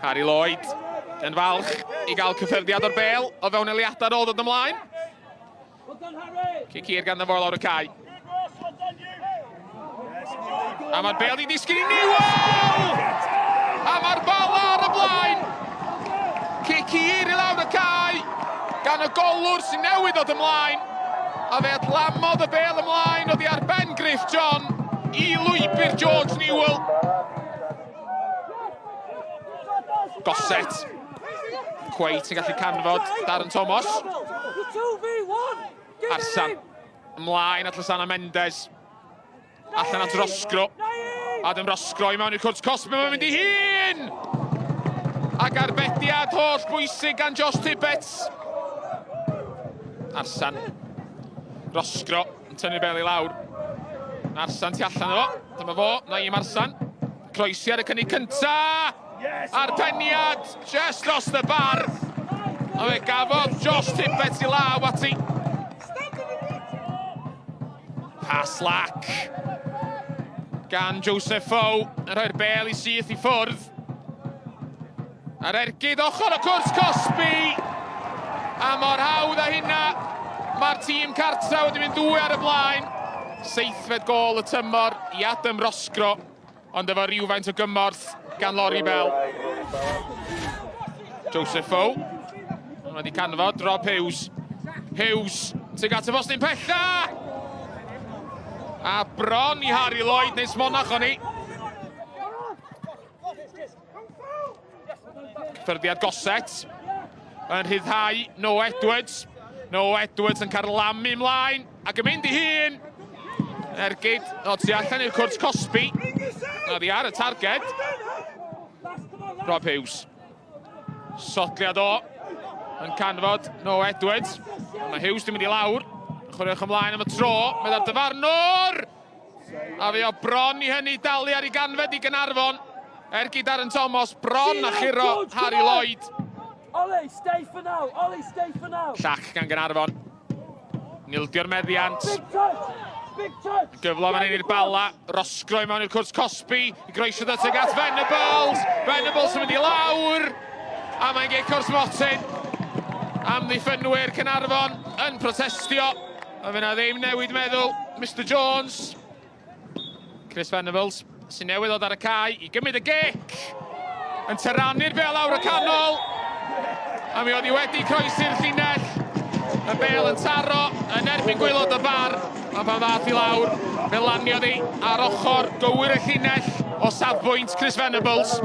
Harry Lloyd yn falch I gael cyffyrddiad o'r bêl o fewn eiliadau'r ôl dod ymlaen. Cic hir gan y fo lawr y cae. A mae'r bêl di disgyn I Newell! A mae'r Bala ar y blaen! Cic hir I lawr y cae gan y golwr sy'n newydd dod ymlaen. A fe adlamodd y bêl ymlaen oddi ar ben Griff John I lwybr George Newell. Goset. Cweit yn gallu canfod Darren Thomas. Arsan. Ymlaen at Lysana Mendes. Allan at Rosgro. Adam Rosgro I mewn i'r cwrs Cosby. Mae'n mynd I hun! Ac arbediad holl bwysig gan Josh Tibbets. Arsan. Rosgro yn tynnu'r bel I lawr. Arsan tu allan o. Dyma fo, Naim Arsan. Croesi ar y cynnig cynta. Arpeniad, just dros y bar. A fe gafodd Josh Tibbets I law ati. Pass lac. Gan Joseph Fow. Yn rhoi'r bel I syth I ffwrdd. Ar ergyd ochr o cwrs Cosby. A mor hawdd â hynna. Mae'r tîm cartra wedi mynd 2 ar y blaen. 7fed gol y tymor I Adam Rosgro. Ond efo rhywfaint o gymorth gan Lori Bell. Joseph Fow. Mae wedi canfod Rob Hughes. Hughes sy'n gata bostyn pella. A bron I Harry Lloyd nes monach o'n I. Ffyrdiad Goset. Yn rhyddhau Noah Edwards. Noah Edwards yn carlamu ymlaen ac yn mynd I hun. Ergyd o tu allan i'r cwrs Cosby. Oedd I ar y targed. Rob Hughes. Sotliad o. Yn canfod Noah Edwards. Mae Hughes di mynd I lawr. Chwaraewch ymlaen am y tro. Mae ar dyfarnwr. A fe o bron I hynny dalu ar I ganfed I Caernarfon. Ergyd Darren Thomas. Bron a churo Harry Lloyd. Ollie, stay for now. Ollie, stay for now. Llach gan Caernarfon. Nildio'r meddiant. Big touch. Big touch. Gyflom yn un i'r Bala. Rosgro I mewn i'r cwrs Cosby. I groesiodd y tuag Venables. Venables yn mynd I lawr. A mae'n gei cwrs Motyn. Amddiffynwyr Caernarfon yn protestio. A fe na ddim newid meddwl. Mr Jones. Chris Venables sy'n newydd ddod ar y cae I gymryd y gic. Yn tyrannu'r bel lawr y canol. A mi oedd I wedi croesi'r llinell. Y bel yn taro yn erbyn gwaelod y bar. A pan ddath I lawr, fe laniodd I ar ochr gywir y llinell o safbwynt Chris Venables.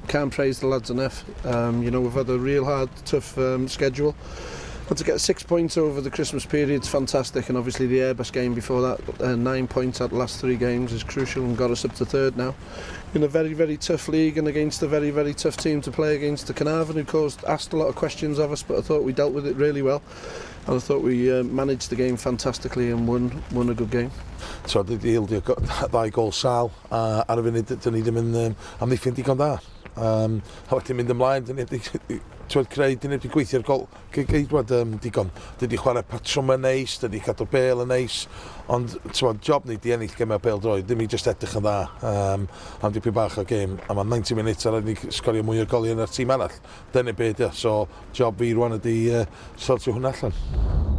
Can't praise the lads enough. You know, we've had a real hard, tough schedule. And to get 6 points over the Christmas period is fantastic, and obviously the Airbus game before that, 9 points out the last 3 games is crucial and got us up to 3rd now. In a very, very tough league and against a very, very tough team to play against, the Caernarfon, who asked a lot of questions of us, but I thought we dealt with it really well. And I thought we managed the game fantastically and won a good game. So did the ildio 2 gol sal ar y funud dyn ni ddim yn amddiffyn digon da. A wedyn mynd ymlaen, dyn ni wedi gweithio'r gol geidwad digon. Dydi chwarae patrwm yn neis, dydi cadw bel yn neis, ond job ni di ennill gemau bel droed, ddim I just edrych yn dda am dipyn bach o gêm, a mae 90 minutes ar ni sgorio mwy o'r goliau yn yr tîm arall. Dyna beth, so job fi rwan ydi sortio hwnna allan.